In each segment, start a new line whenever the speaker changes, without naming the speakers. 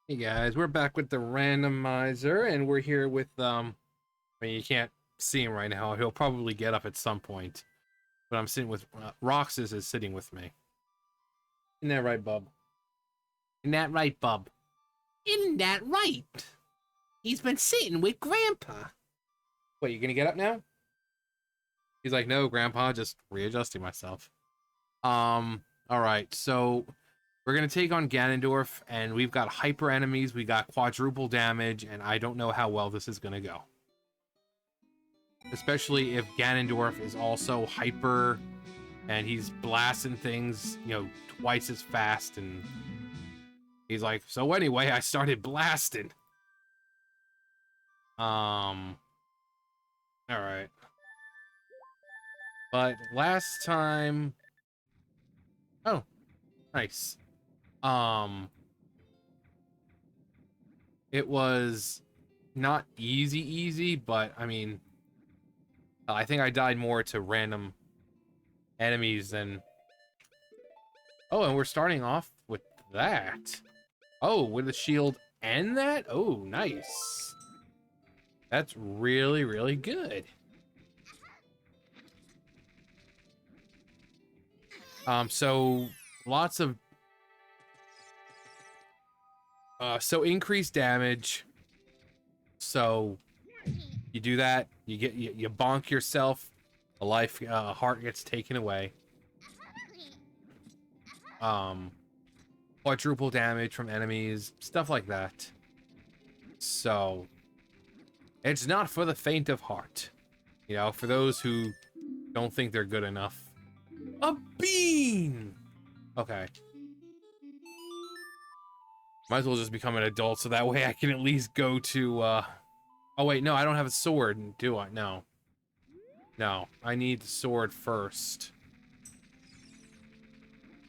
Hey guys, we're back with the randomizer, and we're here with I mean, you can't see him right now. He'll probably get up at some point, but I'm sitting with Roxas is sitting with me. Isn't that right, Bub? Isn't that right, Bub? Isn't that right? He's been sitting with Grandpa. Wait, you gonna get up now? He's like, no, Grandpa, just readjusting myself. All right, so we're gonna take on Ganondorf, and we've got hyper enemies. We got quadruple damage, and I don't know how well this is gonna go. Especially if Ganondorf is also hyper and he's blasting things, twice as fast, and he's like, so anyway, I started blasting. All right. But last time, oh, nice. Um, it was not easy, but I mean, I think I died more to random enemies than. Oh, and we're starting off with that. Oh, with the shield and that? Oh, nice. That's really, really good. So lots of so increased damage. So you do that, you bonk yourself, a life heart gets taken away. Quadruple damage from enemies, stuff like that. So it's not for the faint of heart. For those who don't think they're good enough. A bean! Okay. Might as well just become an adult so that way I can at least go to, Oh wait, no, I don't have a sword, do I? No. No, I need the sword first.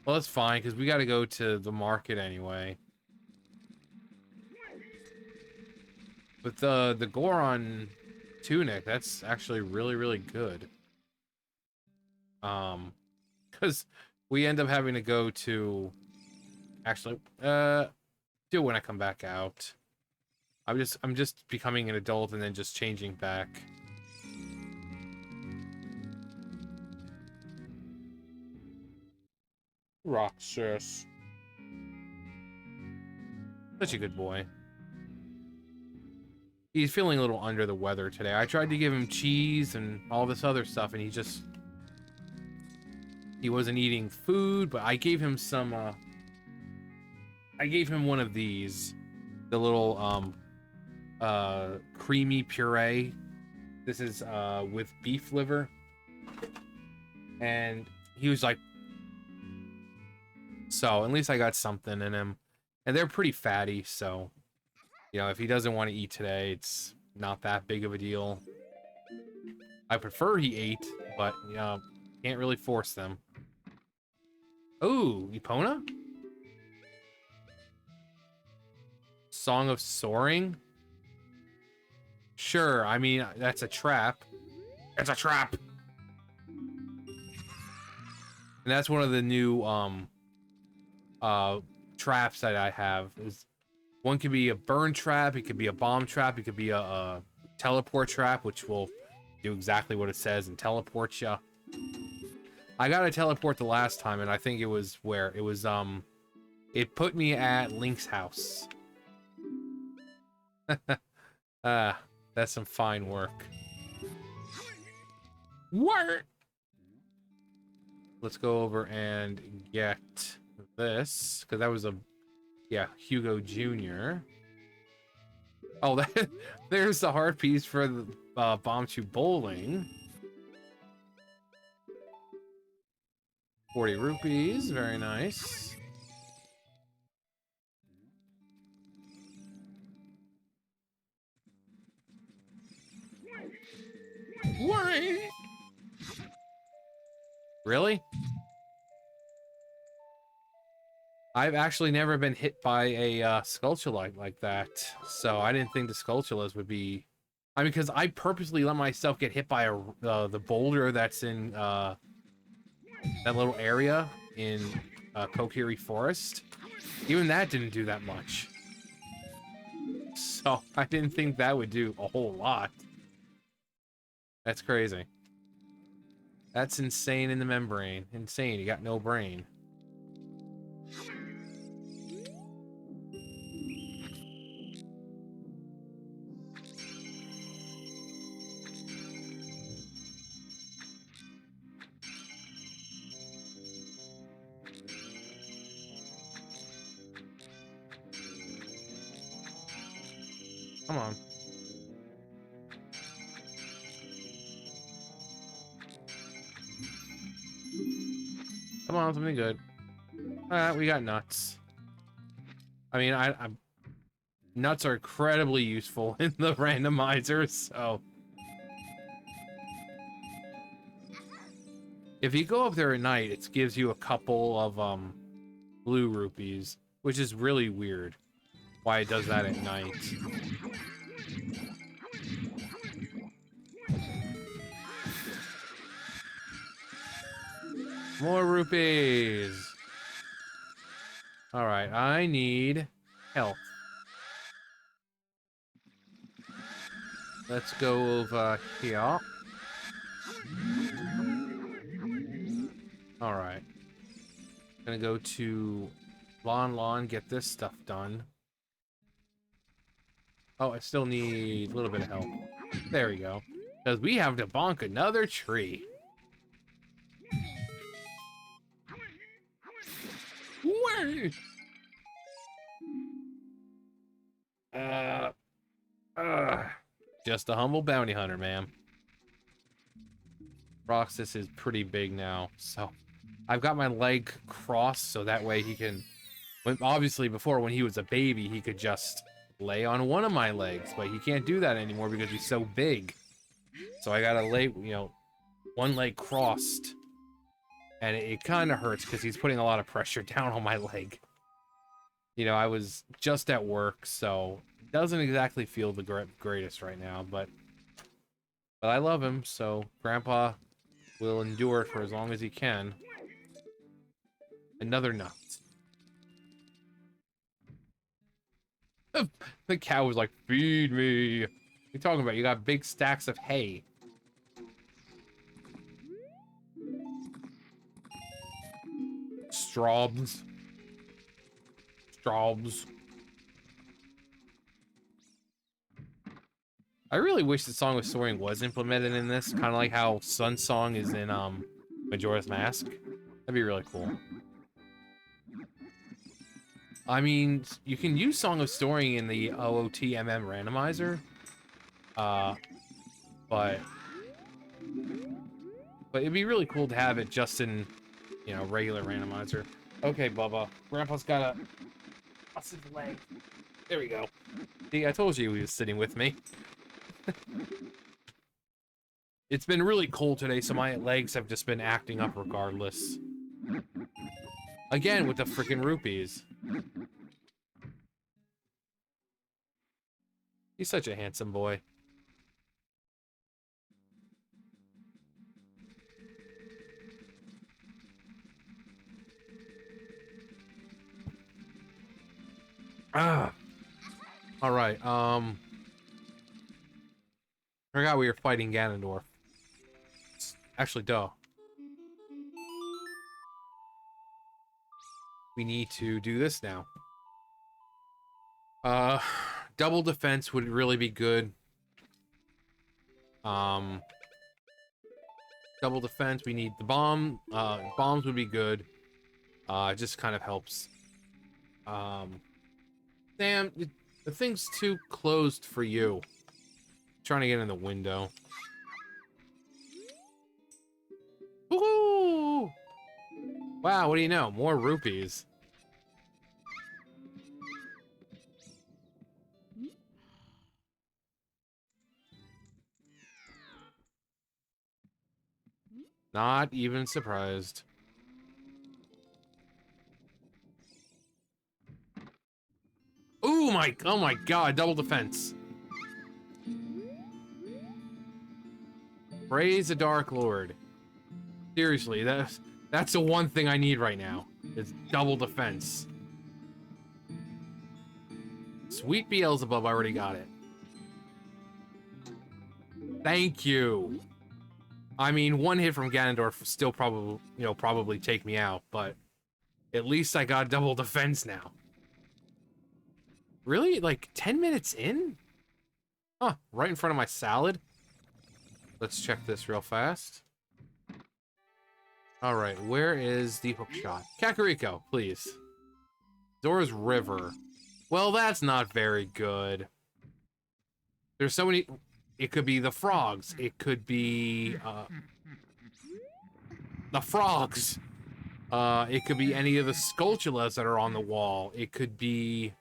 Well, that's fine, because we gotta go to the market anyway. With the Goron tunic, that's actually really, really good. Because we end up having to go to... Actually, do it when I come back out. I'm just becoming an adult and then just changing back. Roxas. Such a good boy. He's feeling a little under the weather today. I tried to give him cheese and all this other stuff, and he wasn't eating food, but I gave him some, I gave him one of these. The little, creamy puree. This is, with beef liver. And he was like... So, at least I got something in him. And they're pretty fatty, so... if he doesn't want to eat today, it's not that big of a deal. I prefer he ate, but, can't really force them. Ooh, Epona? Song of Soaring? Sure, I mean, that's a trap. It's a trap! And that's one of the new, traps that I have. One could be a burn trap, it could be a bomb trap, it could be a teleport trap, which will do exactly what it says and teleport you. I got a teleport the last time, and I think it was where? It was, it put me at Link's house. That's some fine work. Work! Let's go over and get this, because that was yeah, Hugo Jr. Oh, there's the heart piece for the Bomb Tube Bowling. 40 rupees, very nice. What? Really? I've actually never been hit by a Skulltula like that, so I didn't think the Skulltulas would be... I mean, because I purposely let myself get hit by the boulder that's in that little area in Kokiri Forest. Even that didn't do that much. So I didn't think that would do a whole lot. That's crazy. That's insane in the membrane. Insane, you got no brain. Come on. Come on, something good. We got nuts. I mean, nuts are incredibly useful in the randomizer, so... If you go up there at night, it gives you a couple of, blue rupees, which is really weird. Why it does that at night. More rupees! Alright, I need health. Let's go over here. Alright. Gonna go to Lon, get this stuff done. Oh, I still need a little bit of help. There we go. Because we have to bonk another tree. Where? Just a humble bounty hunter, ma'am. Roxas is pretty big now, so I've got my leg crossed so that way he can... Obviously, before, when he was a baby, he could just lay on one of my legs, but he can't do that anymore because he's so big. So I gotta lay, you know, one leg crossed. And it kind of hurts because he's putting a lot of pressure down on my leg. You know, I was just at work, so it doesn't exactly feel the greatest right now, but I love him, so Grandpa will endure it for as long as he can. Another nut. The cow was like, feed me. What are you talking about? You got big stacks of hay. Straubs. I really wish the Song of Soaring was implemented in this, kind of like how Sun Song is in Majora's Mask. That'd be really cool. I mean, you can use Song of Soaring in the OOTMM randomizer, but it'd be really cool to have it just in, you know, regular randomizer. Okay, Bubba, Grandpa's got a busted leg. There we go. See, I told you he was sitting with me. It's been really cold today, so my legs have just been acting up regardless. Again, with the freaking rupees. He's such a handsome boy. Alright, forgot we were fighting Ganondorf. Actually, duh. We need to do this now. Double defense would really be good. Double defense, we need the bomb. Bombs would be good. It just kind of helps. Damn, the thing's too closed for you. Trying to get in the window. Woohoo! Wow, what do you know? More rupees. Not even surprised. Oh my god, double defense. Praise the Dark Lord. Seriously, that's the one thing I need right now. Is double defense. Sweet Beelzebub, I already got it. Thank you. I mean, one hit from Ganondorf still probably, probably take me out, but at least I got double defense now. Really? Like 10 minutes in? Huh, right in front of my salad. Let's check this real fast. All right, where is the hook shot? Kakariko, please. Zora's River. Well, that's not very good. There's so many... It could be the frogs. It could be... the frogs! It could be any of the Skulltulas that are on the wall. It could be...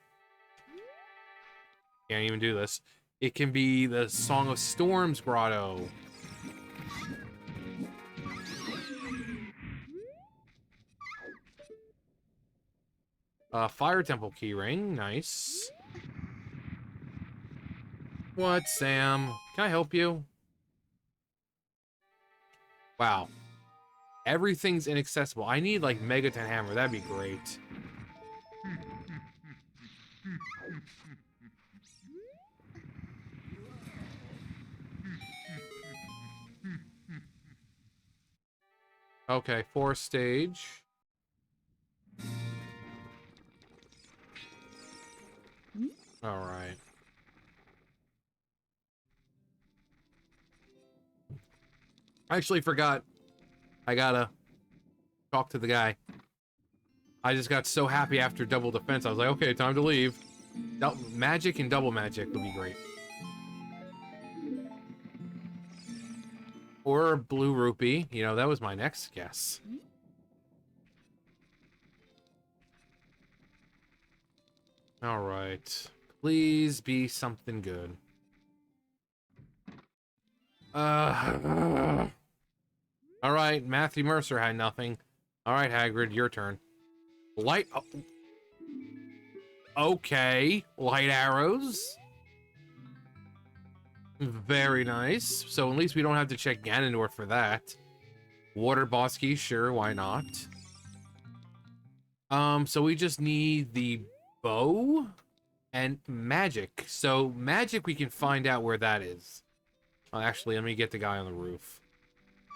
Can't even do this. It can be the Song of Storms grotto. Fire Temple keyring, nice. What, Sam? Can I help you? Wow. Everything's inaccessible. I need, like, Megaton Hammer. That'd be great. Okay, 4th stage. Alright. I actually forgot. I gotta talk to the guy. I just got so happy after double defense. I was like, okay, time to leave. Magic and double magic would be great. Or blue rupee. You know, that was my next guess. All right. Please be something good. All right, Matthew Mercer had nothing. All right, Hagrid, your turn. Light... Okay. Light arrows. Very nice. So at least we don't have to check Ganondorf for that. Water Bosky, sure, why not? So we just need the bow and magic. So magic, we can find out where that is. Actually, let me get the guy on the roof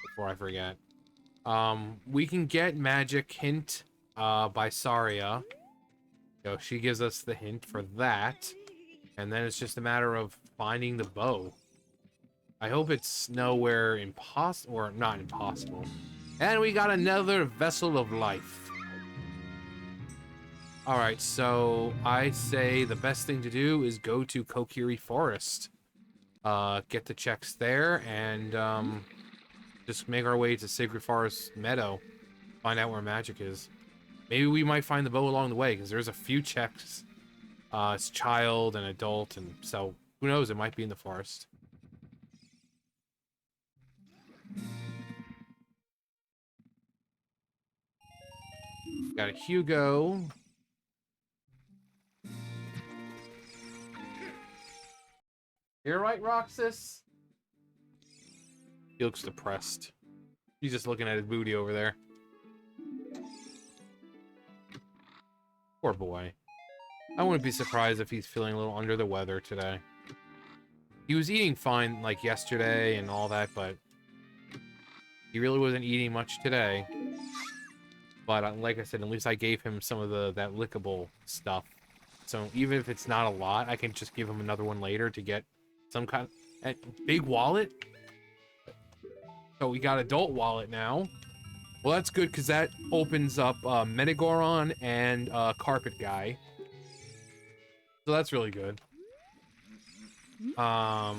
before I forget. We can get magic hint by Saria. So she gives us the hint for that. And then it's just a matter of finding the bow. I hope it's nowhere impossible, or not impossible. And we got another Vessel of Life. Alright, so I say the best thing to do is go to Kokiri Forest. Get the checks there, and just make our way to Sacred Forest Meadow. Find out where magic is. Maybe we might find the bow along the way, because there's a few checks. It's child and adult, and so who knows, it might be in the forest. Got a Hugo. You're right, Roxas. He looks depressed. He's just looking at his booty over there. Poor boy. I wouldn't be surprised if he's feeling a little under the weather today. He was eating fine, like, yesterday and all that, but he really wasn't eating much today. But, like I said, at least I gave him some of that lickable stuff. So even if it's not a lot, I can just give him another one later to get some kind of... Big wallet? So we got adult wallet now. Well, that's good, because that opens up Metagoron and Carpet Guy. So that's really good. Oh.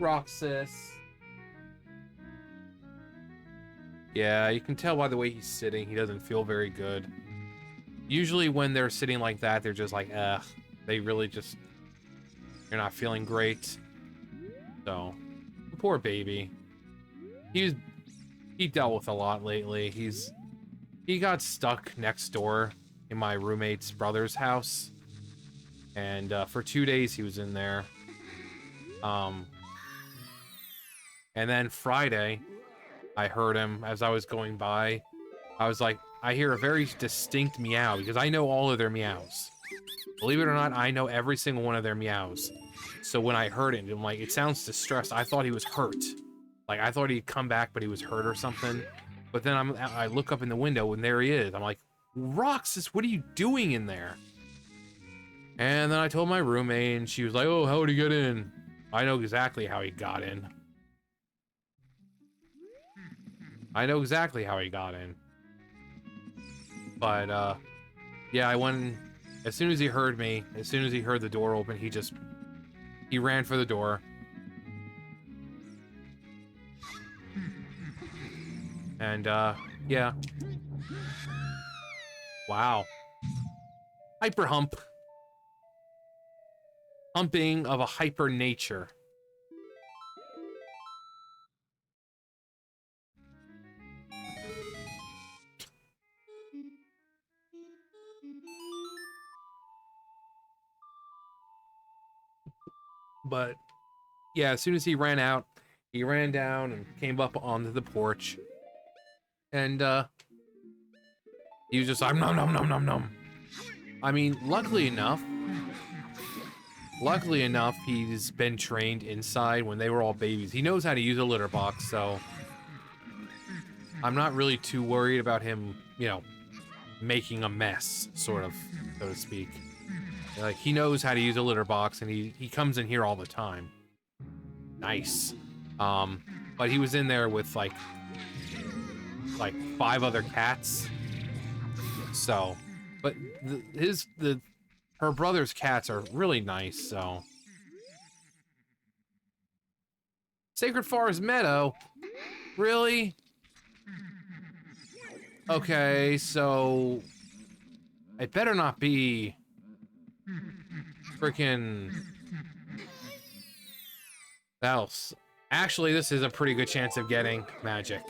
Roxas. Yeah, you can tell by the way he's sitting, he doesn't feel very good. Usually when they're sitting like that, they're just like, ugh. They really just... You're not feeling great. So... Poor baby. He dealt with a lot lately. He got stuck next door in my roommate's brother's house. And for 2 days he was in there. And then Friday, I heard him as I was going by. I was like, I hear a very distinct meow because I know all of their meows. Believe it or not, I know every single one of their meows. So when I heard it, I'm like, it sounds distressed. I thought he was hurt. Like, I thought he'd come back, but he was hurt or something. But then I look up in the window, and there he is. I'm like, Roxas, what are you doing in there? And then I told my roommate, and she was like, oh, how would he get in? I know exactly how he got in. I know exactly how he got in. But, yeah, I went in. As soon as he heard me, as soon as he heard the door open, he ran for the door. And, yeah. Wow. Hyper hump. Humping of a hyper nature. But, yeah, as soon as he ran out, he ran down and came up onto the porch. And, he was just like, nom nom nom nom nom. I mean, luckily enough, he's been trained inside when they were all babies. He knows how to use a litter box, so I'm not really too worried about him, you know, making a mess, sort of, so to speak. Like, he knows how to use a litter box, and he comes in here all the time. Nice. But he was in there with, like 5 other cats. So, but her brother's cats are really nice, so. Sacred Forest Meadow? Really? Okay, so it better not be freaking else. Actually, this is a pretty good chance of getting magic.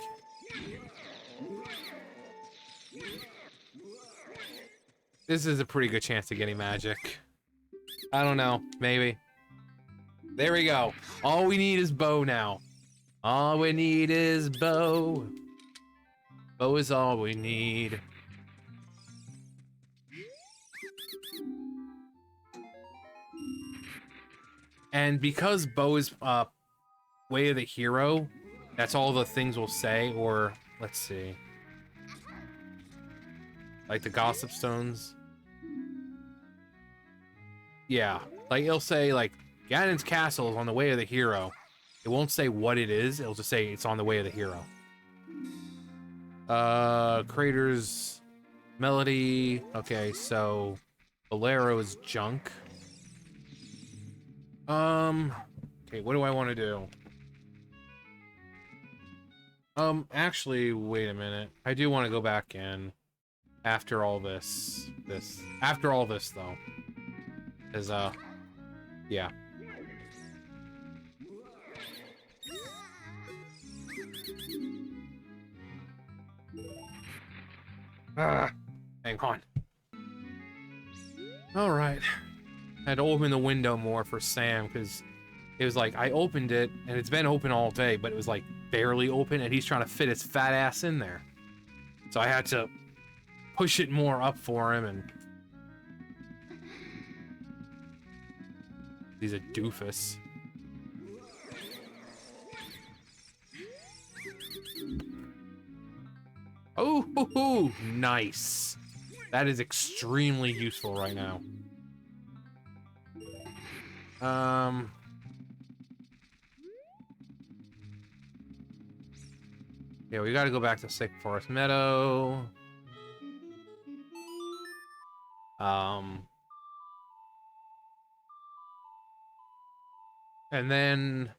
This is a pretty good chance of getting magic. I don't know, maybe. There we go. All we need is Bo now. All we need is Bo. Bo is all we need. And because Bo is Way of the Hero, that's all the things we'll say, or let's see. Like the Gossip Stones. Yeah, like it'll say like Ganon's castle is on the way of the hero. It won't say what it is, it'll just say it's on the way of the hero. Crater's melody. Okay, so Bolero is junk. Okay, what do I want to do? Actually, wait a minute. I do want to go back in after all this. After all this, though. Because, yeah. Hang on. Alright. I had to open the window more for Sam, because it was like, I opened it, and it's been open all day, but it was like barely open, and he's trying to fit his fat ass in there. So I had to push it more up for him, and he's a doofus. Oh, hoo, hoo, nice. That is extremely useful right now. Yeah, we gotta go back to Sacred Forest Meadow. And then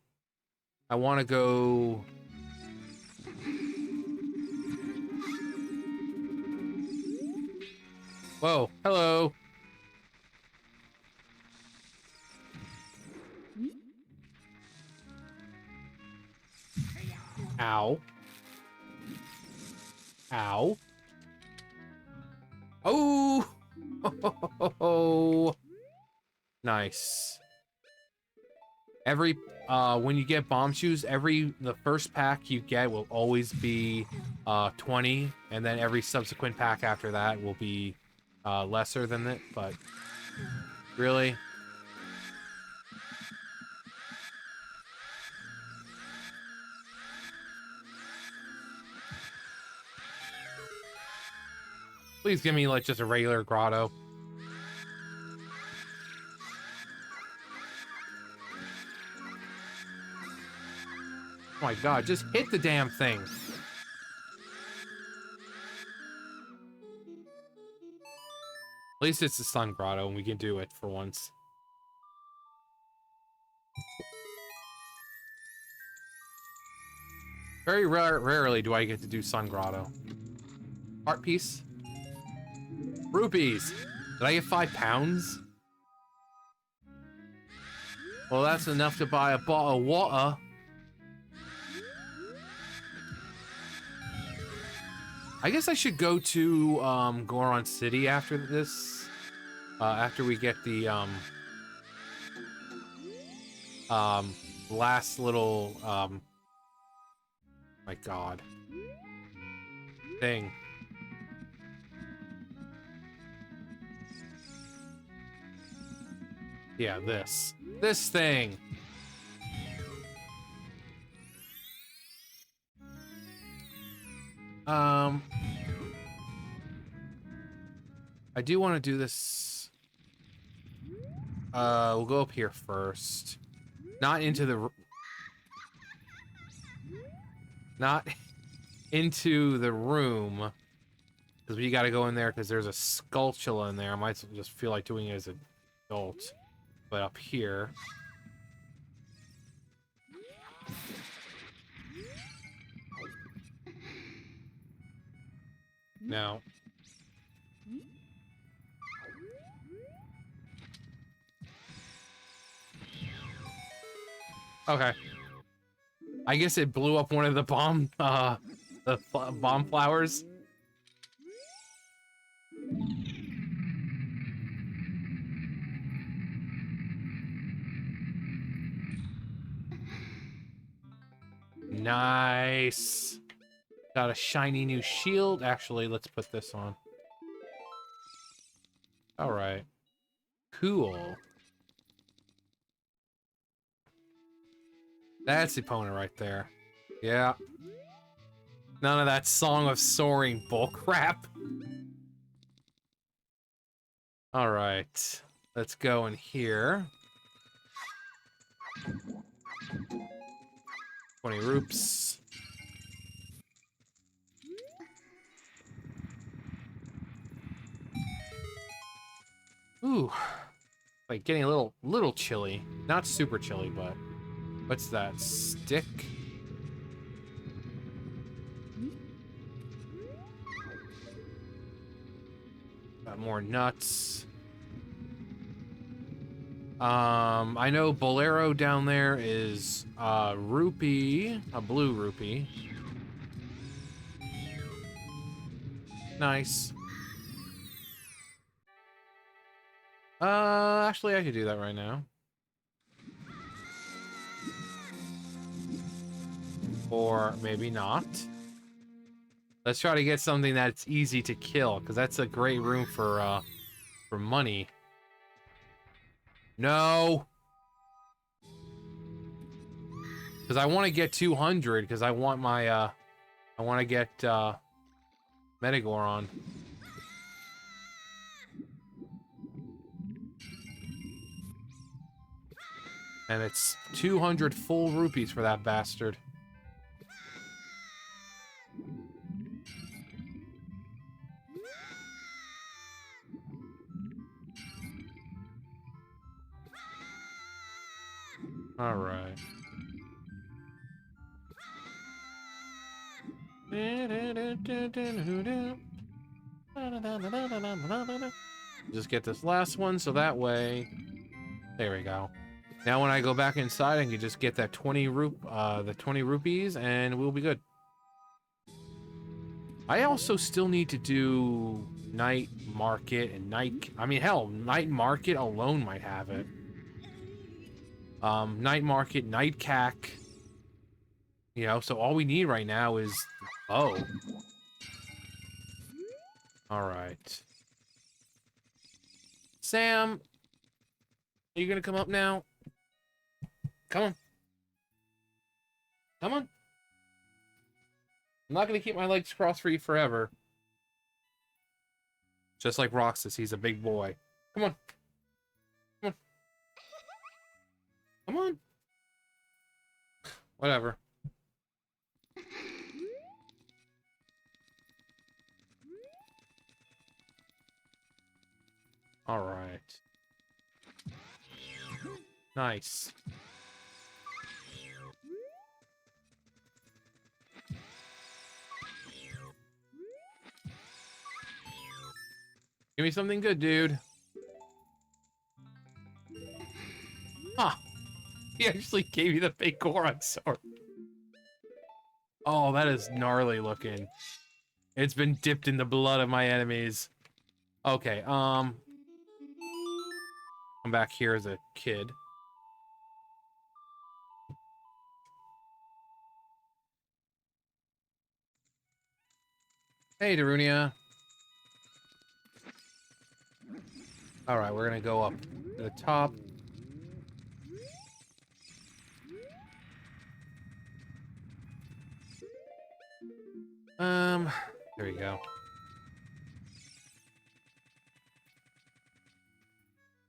I want to go. Whoa, hello. Ow. Ow. Oh! Oh! Nice. Every when you get bomb shoes, the first pack you get will always be 20, and then every subsequent pack after that will be lesser than it. But really, please give me like just a regular grotto. Oh my god, just hit the damn thing. At least it's the Sun Grotto and we can do it for once. Very rarely do I get to do Sun Grotto. Art piece. Rupees. Did I get 5 pounds? Well, that's enough to buy a bottle of water. I guess I should go to Goron City after this. After we get the last little my god thing. Yeah, this thing. I do want to do this. We'll go up here first. Not into the room, because we got to go in there because there's a Skulltula in there. I might just feel like doing it as an adult. But up here. Now. Okay. I guess it blew up one of the bomb flowers. Nice. Got a shiny new shield. Actually, let's put this on. All right. Cool. That's the opponent right there. Yeah. None of that Song of Soaring bullcrap. All right. Let's go in here. 20 roops. Ooh. Like getting a little chilly. Not super chilly, but what's that? Stick? Got more nuts. I know Bolero down there is rupee, a blue rupee. Nice. Actually I could do that right now. Or maybe not. Let's try to get something that's easy to kill, because that's a great room for money. No! Because I want to get 200, because I want my, I want to get, Metagoron. And it's 200 full rupees for that bastard. All right. Just get this last one, so that way, there we go. Now when I go back inside, I can just get that 20 rupees, and we'll be good. I also still need to do night market and night. I mean, hell, night market alone might have it. Night market, night cack. You know, so all we need right now is oh. All right. Sam, are you gonna come up now? Come on. Come on. I'm not gonna keep my legs crossed for you forever. Just like Roxas, he's a big boy. Come on. Come on. Come on. Whatever. All right. Nice. Give me something good, dude. Huh. He actually gave you the fake Goron sword. Oh, that is gnarly looking. It's been dipped in the blood of my enemies. Okay, I'm back here as a kid. Hey, Darunia. Alright, we're gonna go up to the top. There we go.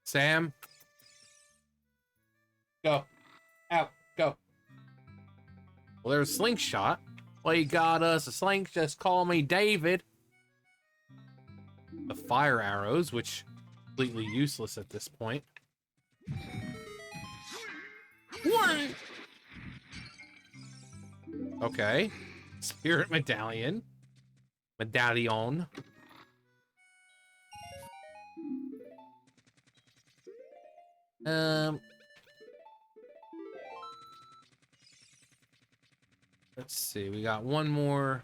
Sam? Go. Out. Go. Well, there's a slingshot. Well, you got us a slingshot. Just call me David. The fire arrows, which completely useless at this point. What? Okay. Spirit medallion. Medallion. Let's see. We got one more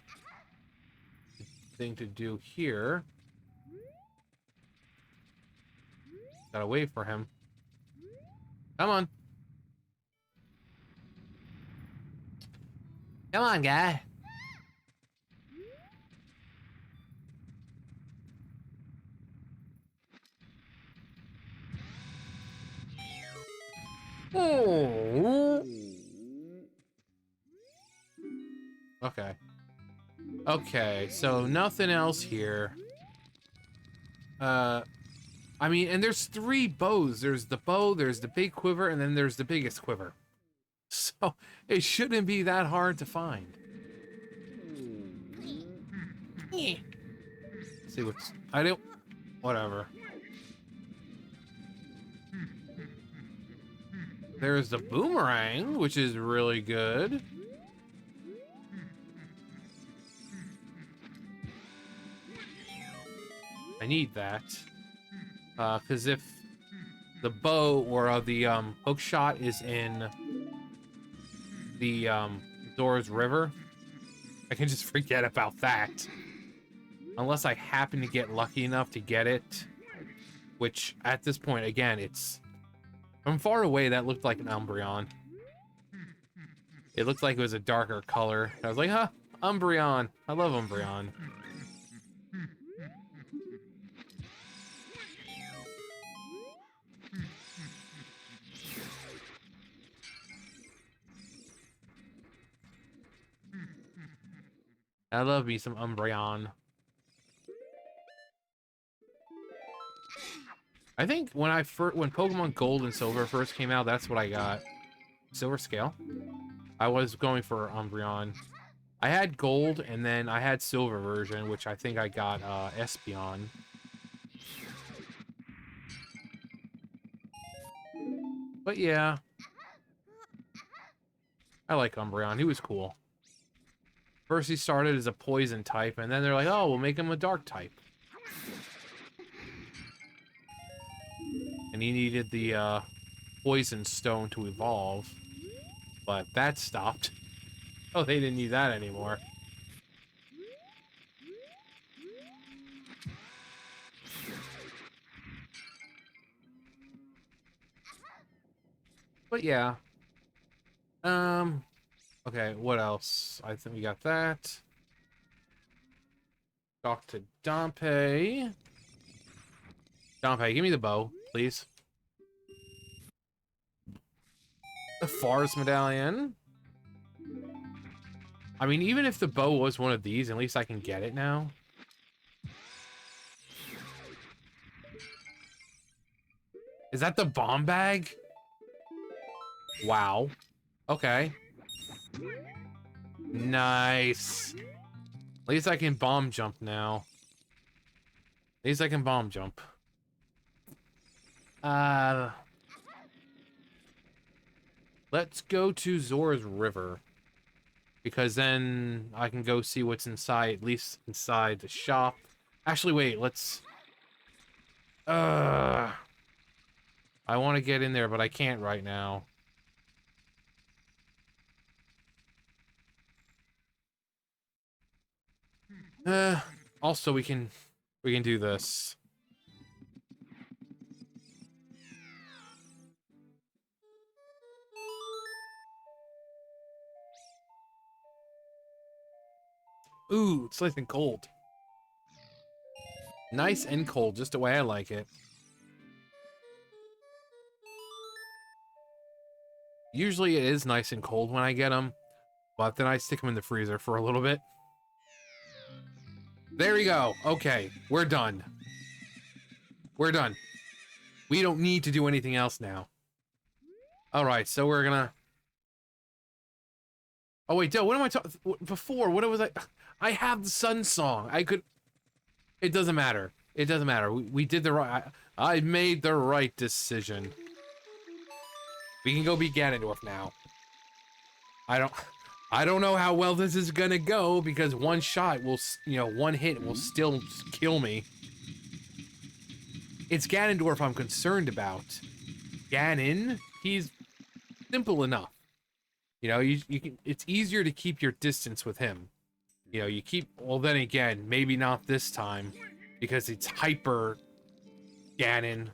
thing to do here. Gotta wait for him. Come on. Come on, guy. Oh. Okay. Okay, so nothing else here. I mean, and there's 3 bows. There's the bow, there's the big quiver, and then there's the biggest quiver. So, it shouldn't be that hard to find. See what's... I don't... Whatever. There's the boomerang, which is really good. I need that. Because if the bow or the hook shot is in the Zora's River, I can just forget about that. Unless I happen to get lucky enough to get it. Which, at this point, again, it's... From far away, that looked like an Umbreon. It looked like it was a darker color. I was like, huh, Umbreon. I love Umbreon. I love me some Umbreon. I think when when Pokemon Gold and Silver first came out, that's what I got. Silver Scale. I was going for Umbreon. I had Gold, and then I had Silver version, which I think I got Espeon. But yeah. I like Umbreon. He was cool. First he started as a poison type, and then they're like, oh, we'll make him a dark type. And he needed the poison stone to evolve. But that stopped. Oh, they didn't need that anymore. But yeah. Okay, what else? I think we got that. Talk to Dompe. Dompe, give me the bow, please. The Forest Medallion. I mean, even if the bow was one of these, at least I can get it now. Is that the bomb bag? Wow. Okay. Nice. At least I can bomb jump now. At least I can bomb jump. Let's go to Zora's River. Because then I can go see what's inside, at least inside the shop. Actually, wait, let's... I want to get in there, but I can't right now. Also, we can do this. Ooh, it's nice and cold. Nice and cold, just the way I like it. Usually it is nice and cold when I get them, but then I stick them in the freezer for a little bit. There we go. Okay, we're done. We're done. We don't need to do anything else now. Alright, so we're gonna... Oh wait, Del, what am I talking... Before, what was I... I have the Sun Song. I could... It doesn't matter. It doesn't matter. We did the right... I made the right decision. We can go be Ganondorf now. I don't know how well this is gonna go, because one shot will... You know, one hit will still kill me. It's Ganondorf I'm concerned about. Ganon, he's simple enough. You know, you can... It's easier to keep your distance with him. You know, you keep... Well, then again, maybe not this time. Because it's hyper Ganon.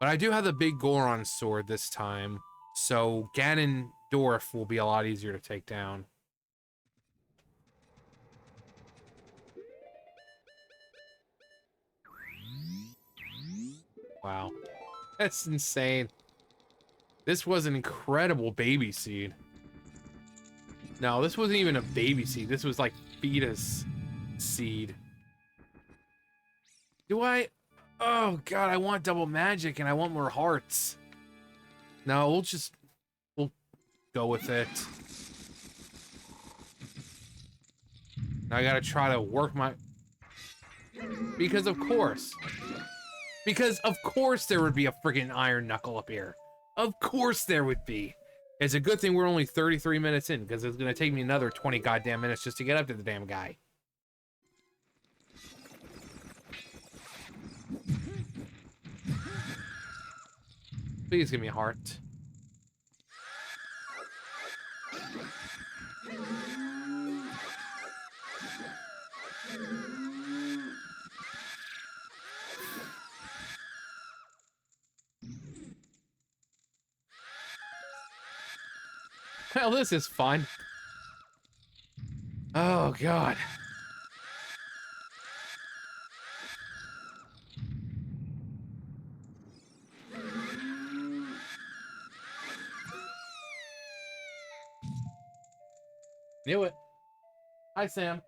But I do have the big Goron sword this time. So Ganondorf will be a lot easier to take down. Wow. That's insane. This was an incredible baby seed. No, this wasn't even a baby seed. This was like fetus seed. Do I? Oh god, I want double magic and I want more hearts. No, we'll go with it. Now I gotta try to work my... Because of course there would be a friggin' iron knuckle up here. Of course there would be. It's a good thing we're only 33 minutes in, because it's gonna take me another 20 goddamn minutes just to get up to the damn guy. Please give me a heart. Well, this is fun. Oh, God. Knew it. Hi, Sam.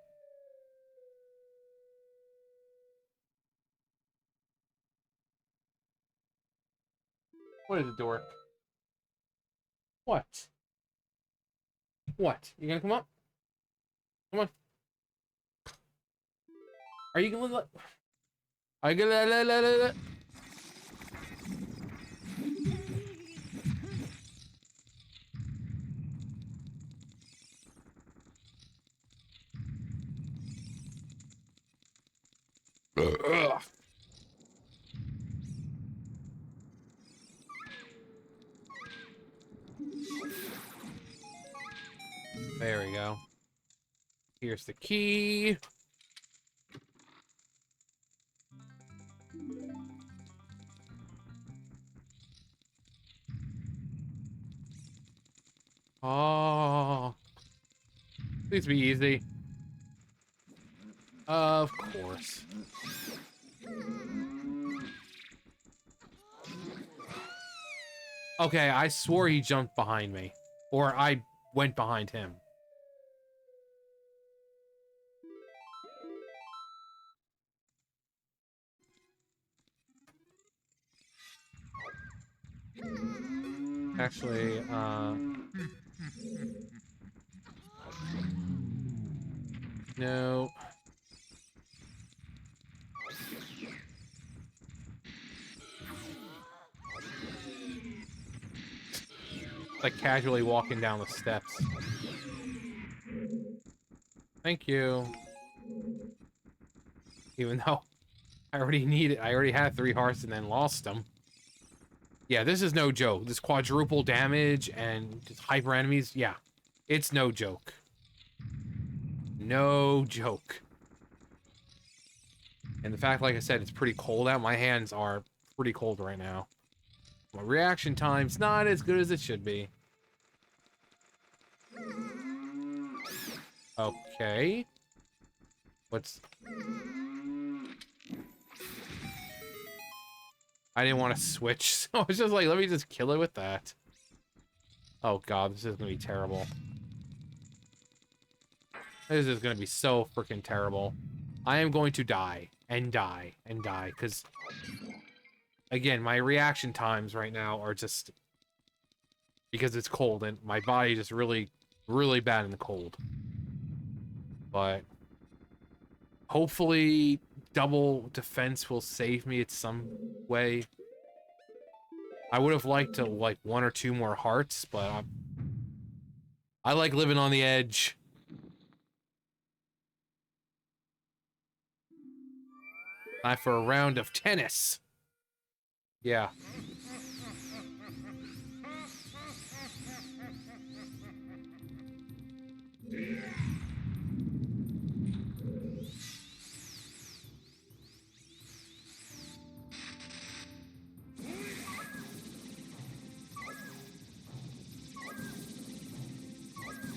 What is it, Dork? What? What? You gonna come up? Come on. Are you gonna let... Are you gonna let... Ugh. There we go. Here's the key. Oh, please be easy. Of course. Okay, I swore he jumped behind me. Or I went behind him. Actually, no. Like casually walking down the steps. Thank you. Even though I already had 3 hearts and then lost them. Yeah, this is no joke. This quadruple damage and just hyper enemies, yeah. It's no joke. No joke. And the fact, like I said, it's pretty cold out. My hands are pretty cold right now. My reaction time's not as good as it should be. Okay. What's... I didn't want to switch, so I was just like, let me just kill it with that. Oh god, this is gonna be terrible. This is gonna be so freaking terrible. I am going to die, and die, and die, because... Again, my reaction times right now are just... Because it's cold, and my body just really, really bad in the cold. But... Hopefully, double defense will save me in some way. I would have liked to, like, 1 or 2 more hearts, but I like living on the edge. Time for a round of tennis. Yeah.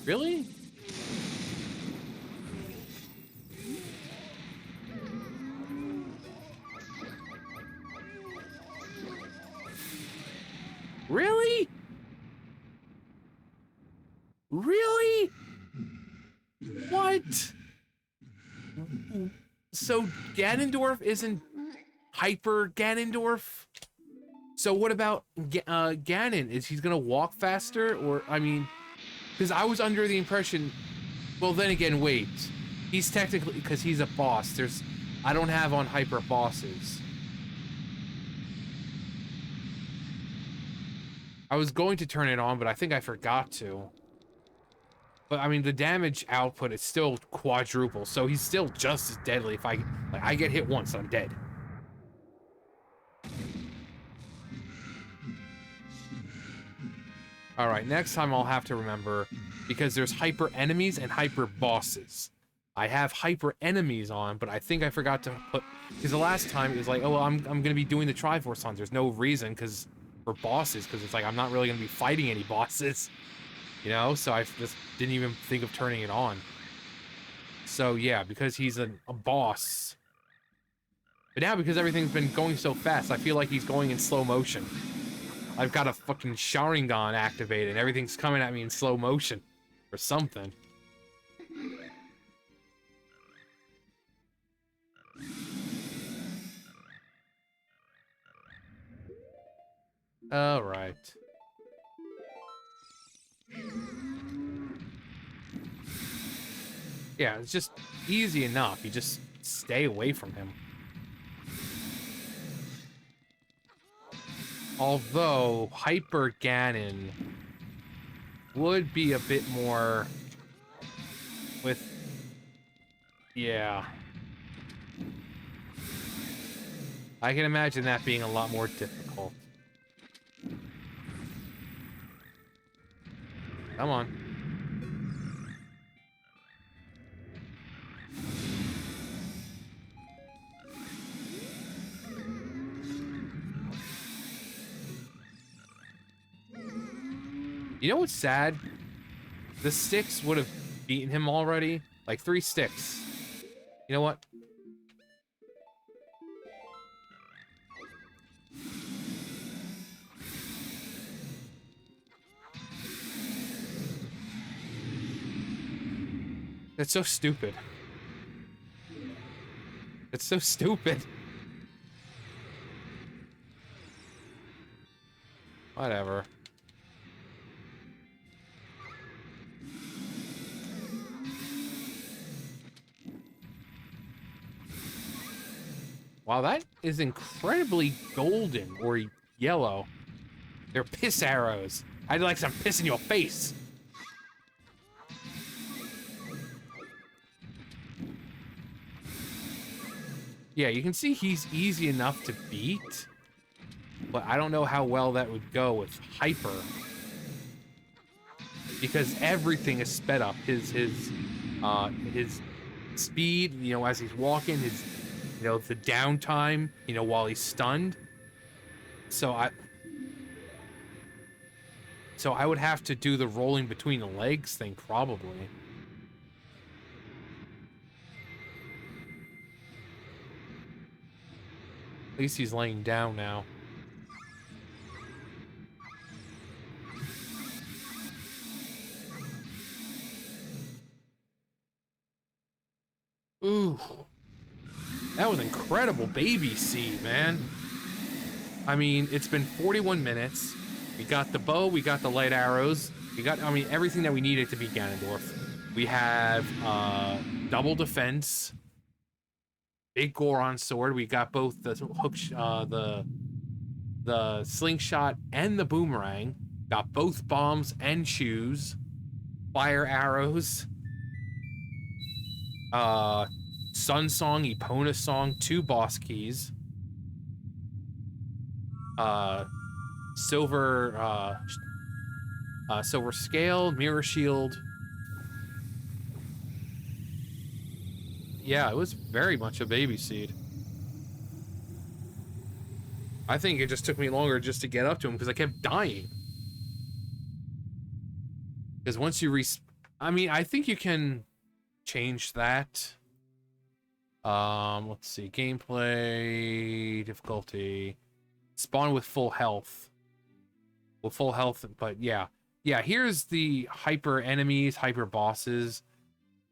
Really? Really? Really? What? So Ganondorf isn't hyper Ganondorf? So what about Ganon? Is he gonna walk faster? Or, I mean, because I was under the impression... Well, then again, wait. He's technically... Because he's a boss. I don't have on hyper bosses. I was going to turn it on, but I think I forgot to. But, I mean, the damage output is still quadruple, so he's still just as deadly if I get hit once, I'm dead. Alright, next time I'll have to remember, because there's hyper enemies and hyper bosses. I have hyper enemies on, but I think I forgot to put... Because the last time it was like, oh, well, I'm going to be doing the Triforce on. There's no reason, because... For bosses, because it's like, I'm not really going to be fighting any bosses. You know? So I just didn't even think of turning it on. So, yeah, because he's a boss. But now, because everything's been going so fast, I feel like he's going in slow motion. I've got a fucking Sharingan activated, and everything's coming at me in slow motion. Or something. Alright. Yeah, it's just easy enough. You just stay away from him. Although, Hyper Ganon would be a bit more with... Yeah. I can imagine that being a lot more difficult. Come on. You know what's sad? The sticks would have beaten him already. Like 3 sticks. You know what? That's so stupid. It's so stupid. Whatever. Wow, that is incredibly golden or yellow. They're piss arrows. I'd like some piss in your face. Yeah, you can see he's easy enough to beat, but I don't know how well that would go with Hyper. Because everything is sped up. His speed, you know, as he's walking, his, you know, the downtime, you know, while he's stunned. So I would have to do the rolling between the legs thing, probably. At least he's laying down now. Ooh. That was incredible baby seed, man. I mean, it's been 41 minutes. We got the bow, we got the light arrows. We got, I mean, everything that we needed to beat Ganondorf. We have double defense. Big Goron sword. We got both the hook, the slingshot and the boomerang. Got both bombs and shoes. Fire arrows. Sun Song, Epona Song, 2 boss keys. Silver Scale, Mirror Shield. Yeah, it was very much a baby seed. I think it just took me longer just to get up to him because I kept dying. Because once you I mean, I think you can change that. Let's see. Gameplay, difficulty. Spawn with full health. With full health, but yeah. Yeah, here's the hyper enemies, hyper bosses.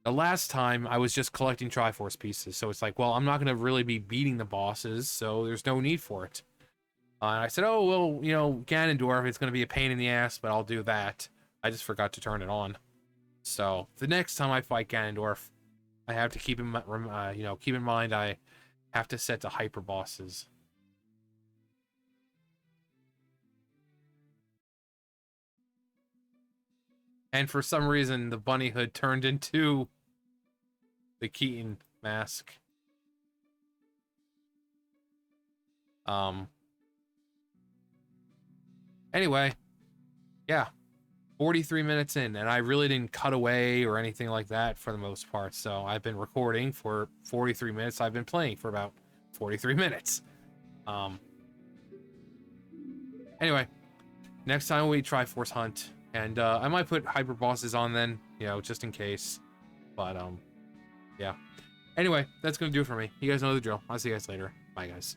The last time I was just collecting Triforce pieces, so it's like, well, I'm not going to really be beating the bosses, so there's no need for it. And I said, oh, well, you know, Ganondorf, it's going to be a pain in the ass, but I'll do that. I just forgot to turn it on. So, the next time I fight Ganondorf, I have to keep in, you know, keep in mind I have to set to hyper bosses. And for some reason, the bunny hood turned into the Keaton mask. Anyway, yeah, 43 minutes in, and I really didn't cut away or anything like that for the most part. So I've been recording for 43 minutes. I've been playing for about 43 minutes. Anyway, next time we Triforce hunt, and I might put hyper bosses on then, you know, just in case. But yeah. Anyway, that's gonna do it for me. You guys know the drill. I'll see you guys later. Bye, guys.